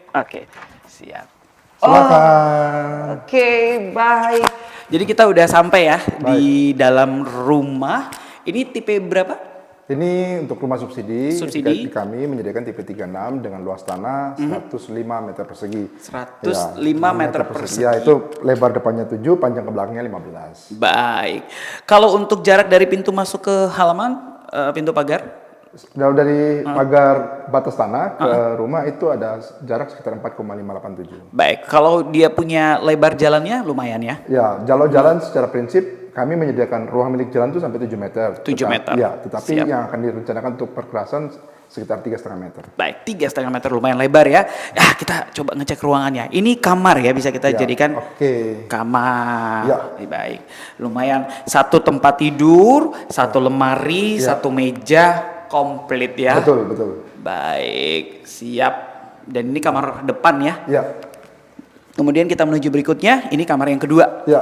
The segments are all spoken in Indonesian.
Oke, siap. Silakan. Oke, baik. Jadi kita udah sampai ya di Baik. dalam rumah. Ini tipe berapa? Ini untuk rumah subsidi. Subsidi. Di kami menyediakan tipe 36 dengan luas tanah 105 meter persegi. 105 meter persegi. Ya, itu lebar depannya 7, panjang ke belakangnya 15. Baik. Kalau untuk jarak dari pintu masuk ke halaman, pintu pagar? Jauh dari pagar batas tanah ke rumah itu ada jarak sekitar 4,587. Baik. Kalau dia punya lebar jalannya lumayan ya? Ya, kalau jalan secara prinsip kami menyediakan ruang milik jalan itu sampai 7 meter. 7 meter. Ya, tetapi Siap. yang akan direncanakan untuk perkerasan sekitar 3,5 meter. Baik, 3,5 meter lumayan lebar ya. Ya, kita coba ngecek ruangannya. Ini kamar ya, bisa kita jadikan kamar. Ya. Baik, lumayan. Satu tempat tidur, satu lemari, satu meja, komplit ya. Betul, betul. Baik, siap. Dan ini kamar depan ya. Ya. Kemudian kita menuju berikutnya, ini kamar yang kedua. Ya,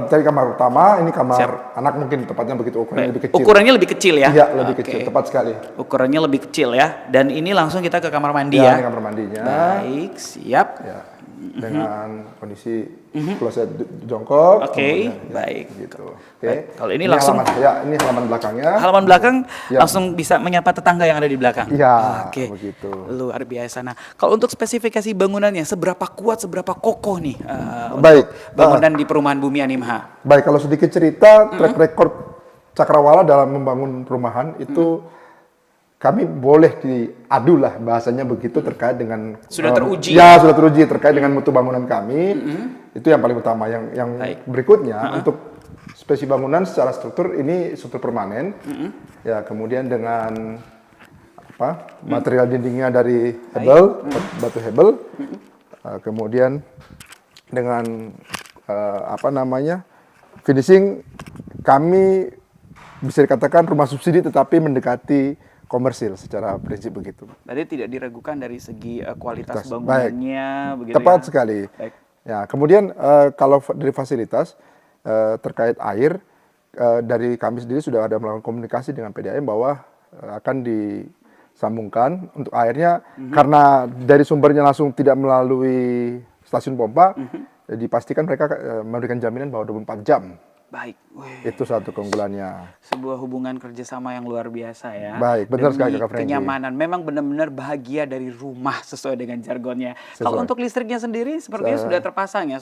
tadi kamar utama, ini kamar anak mungkin tepatnya begitu, ukurannya lebih kecil. Ukurannya lebih kecil ya? Iya, lebih kecil, tepat sekali. Ukurannya lebih kecil ya. Dan ini langsung kita ke kamar mandi Ya, ya. ini kamar mandinya. Baik, siap. Ya, dengan kondisi kloset jongkok. Oke, ya, baik. Gitu. Oke. Baik, kalau ini langsung ini halaman belakangnya. halaman belakang Ya. langsung bisa menyapa tetangga yang ada di belakang. Iya, Oke. begitu. Luar biasa. Nah, kalau untuk spesifikasi bangunannya seberapa kuat, seberapa kokoh nih Baik. untuk bangunan di perumahan Bumi Animha? Baik, kalau sedikit cerita track record Cakrawala dalam membangun perumahan itu kami boleh diadu lah bahasanya begitu terkait dengan Sudah teruji. Ya, sudah teruji terkait dengan mutu bangunan kami. Itu yang paling utama. Yang Baik. berikutnya untuk spesi bangunan secara struktur ini struktur permanen. Ya, kemudian dengan material dindingnya dari hebel, batu hebel. Kemudian dengan finishing kami bisa dikatakan rumah subsidi tetapi mendekati komersil secara prinsip begitu. Berarti tidak diragukan dari segi kualitas Baik. bangunannya, begitu Tepat ya? sekali. Baik. Ya, kemudian kalau dari fasilitas terkait air dari kami sendiri sudah ada melakukan komunikasi dengan PDAM bahwa akan disambungkan untuk airnya karena dari sumbernya langsung tidak melalui stasiun pompa, dipastikan mereka memberikan jaminan bahwa 24 jam. Baik. Wih. Itu satu keunggulannya. Sebuah hubungan kerjasama yang luar biasa ya. Baik, benar sekali Kakak Franky. Kenyamanan, memang benar-benar bahagia dari rumah sesuai dengan jargonnya. Kalau untuk listriknya sendiri, sepertinya sudah terpasang ya?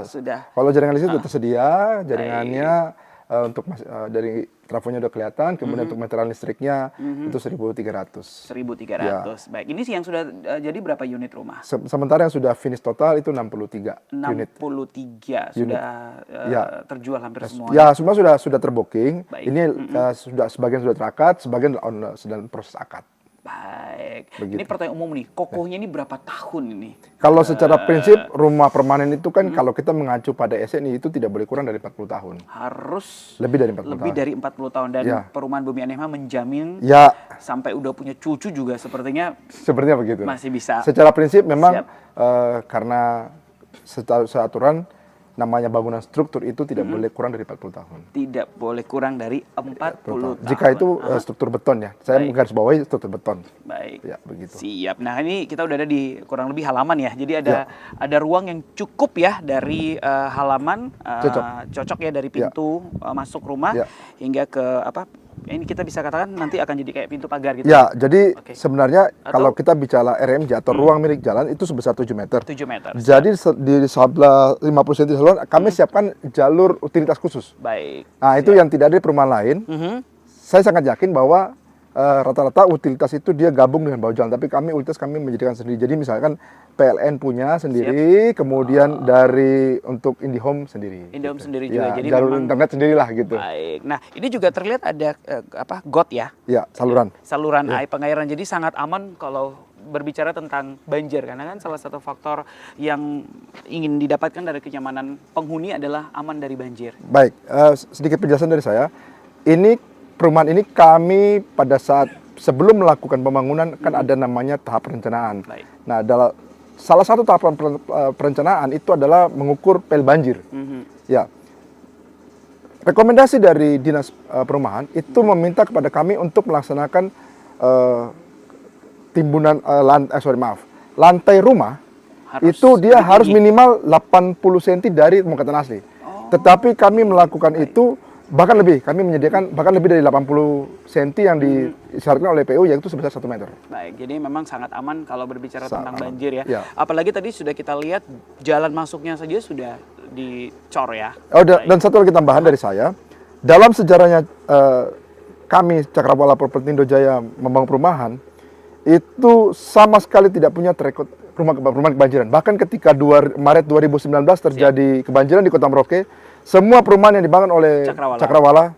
Sudah. Kalau jaringan listrik sudah tersedia, jaringannya untuk dari trafonya udah kelihatan, kemudian untuk meteran listriknya itu 1.300. 1.300. Baik, ini sih yang sudah jadi berapa unit rumah? Sementara yang sudah finish total itu 63 unit. 63 sudah terjual hampir semua. Ya, semua sudah terbooking. Baik. Ini sebagian sudah terakad, sebagian sedang proses akad. Baik. Begitu. Ini pertanyaan umum nih, kokohnya ini berapa tahun ini? Kalau secara prinsip rumah permanen itu kan kalau kita mengacu pada SNI itu tidak boleh kurang dari 40 tahun. Harus Lebih dari 40 tahun. lebih dari 40 tahun dan Ya. perumahan Bumi Animha menjamin Ya, sampai udah punya cucu juga sepertinya sepertinya begitu. masih bisa. Secara prinsip memang Siap. karena secara aturan namanya bangunan struktur itu tidak boleh kurang dari 40 tahun. Tidak boleh kurang dari 40 tahun. Jika itu struktur beton ya. Saya menggarisbawahi struktur beton. Baik. Ya, begitu. Siap. Nah, ini kita udah ada di kurang lebih halaman ya. Jadi ada ruang yang cukup ya dari halaman cocok ya dari pintu masuk rumah hingga ke ini kita bisa katakan nanti akan jadi kayak pintu pagar gitu. Ya, jadi sebenarnya kalau kita bicara RMJ atau ruang milik jalan itu sebesar 7 meter. 7 meter. Jadi di sebelah 50 cm saluran kami siapkan jalur utilitas khusus. Baik. Nah, itu yang tidak ada di perumahan lain. Saya sangat yakin bahwa rata-rata utilitas itu dia gabung dengan bawah jalan, tapi utilitas kami menjadikan sendiri. Jadi misalkan PLN punya sendiri, kemudian dari untuk IndiHome sendiri. IndiHome sendiri juga. Ya, Jadi jalur memang internet sendirilah gitu. baik. Nah, ini juga terlihat ada got ya. Ya, saluran. Saluran air pengairan. Jadi sangat aman kalau berbicara tentang banjir karena kan salah satu faktor yang ingin didapatkan dari kenyamanan penghuni adalah aman dari banjir. Baik, sedikit penjelasan dari saya. Ini perumahan ini kami pada saat sebelum melakukan pembangunan kan ada namanya tahap perencanaan. Baik. Nah, salah satu tahapan perencanaan itu adalah mengukur pel banjir. Ya. Rekomendasi dari Dinas Perumahan itu meminta kepada kami untuk melaksanakan timbunan lantai rumah itu dia harus minimal 80 cm dari muatan asli. Tetapi kami melakukan itu bahkan lebih, kami menyediakan bahkan lebih dari 80 cm yang disyaratkan oleh PU, yaitu sebesar 1 meter. Baik, jadi memang sangat aman kalau berbicara Sangat tentang aman. banjir ya. Ya. Apalagi tadi sudah kita lihat jalan masuknya saja sudah dicor ya. Oh, dan satu lagi tambahan dari saya, dalam sejarahnya kami Cakrawala Propertindo Jaya membangun perumahan, itu sama sekali tidak punya track record perumahan kebanjiran. Bahkan ketika Maret 2019 terjadi kebanjiran di Kota Merauke, semua perumahan yang dibangun oleh Cakrawala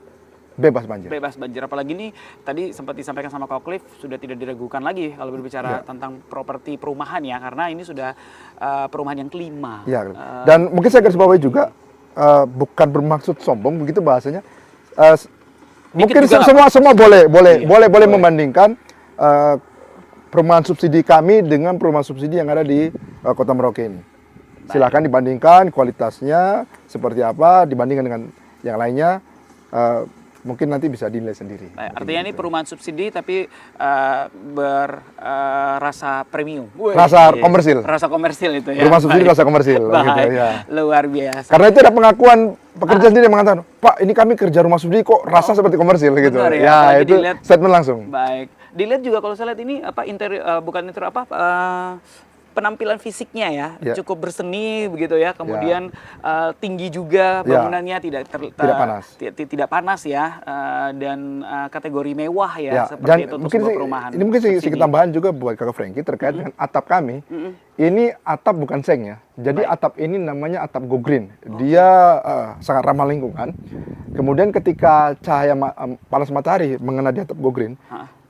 bebas banjir. Bebas banjir. Apalagi ini tadi sempat disampaikan sama Kak Cliff, sudah tidak diragukan lagi kalau berbicara tentang properti perumahan ya, karena ini sudah perumahan yang kelima. Ya, dan mungkin saya garis bawahi juga, bukan bermaksud sombong begitu bahasanya. Mungkin semua boleh membandingkan perumahan subsidi kami dengan perumahan subsidi yang ada di Kota Merauke ini. Silakan dibandingkan kualitasnya seperti apa, dibandingkan dengan yang lainnya, mungkin nanti bisa dinilai sendiri. Artinya ini perumahan subsidi tapi berrasa premium. Rasa komersil. Rasa komersil itu ya. Perumahan subsidi rasa komersil. Gitu, ya. Luar biasa. Karena itu ada pengakuan pekerja sendiri yang mengatakan, Pak, ini kami kerja rumah subsidi kok rasa seperti komersil gitu. Benar, ya itu dilihat, statement langsung. Baik. Dilihat juga kalau saya lihat ini apa penampilan fisiknya ya, cukup berseni begitu ya. Kemudian tinggi juga bangunannya, tidak panas ya, dan kategori mewah ya, seperti itu untuk sebuah perumahan. Ini mungkin sedikit tambahan juga buat Kakak Franky terkait dengan atap kami. Ini atap bukan seng ya. Jadi atap ini namanya atap go green. Dia sangat ramah lingkungan. Kemudian ketika cahaya panas matahari mengena di atap go green,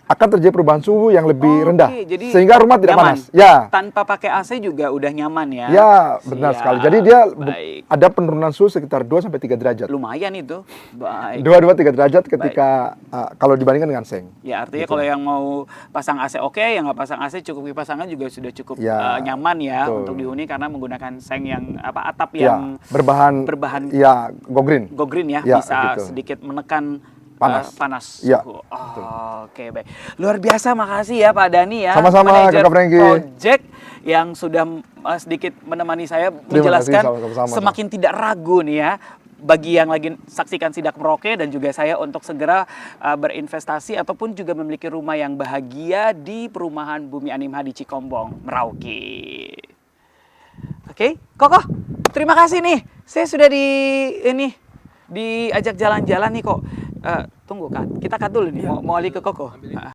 akan terjadi perubahan suhu yang lebih rendah, jadi sehingga rumah tidak panas. Ya. Tanpa pakai AC juga udah nyaman ya. Ya, benar sekali. Jadi dia ada penurunan suhu sekitar 2-3 derajat. Lumayan itu. Baik. 2-3 derajat ketika kalau dibandingkan dengan seng. Ya, artinya gitu. Kalau yang mau pasang AC oke, yang nggak pasang AC cukup kipasangan juga sudah cukup nyaman ya untuk dihuni karena menggunakan seng yang atap yang berbahan go green. Go green ya, bisa sedikit menekan panas. Ya. Oke, baik. Luar biasa, makasih ya Pak Dhani ya. Sama-sama Kakak Franky. Project yang sudah sedikit menemani saya menjelaskan semakin tidak ragu nih ya bagi yang lagi saksikan Sidak Merauke dan juga saya untuk segera berinvestasi ataupun juga memiliki rumah yang bahagia di perumahan Bumi Animha di Cikombong, Merauke. Oke, Kokoh, terima kasih nih. Saya sudah diajak jalan-jalan nih kok. Tunggu Kak, kita cut dulu nih, mau alih ke Koko.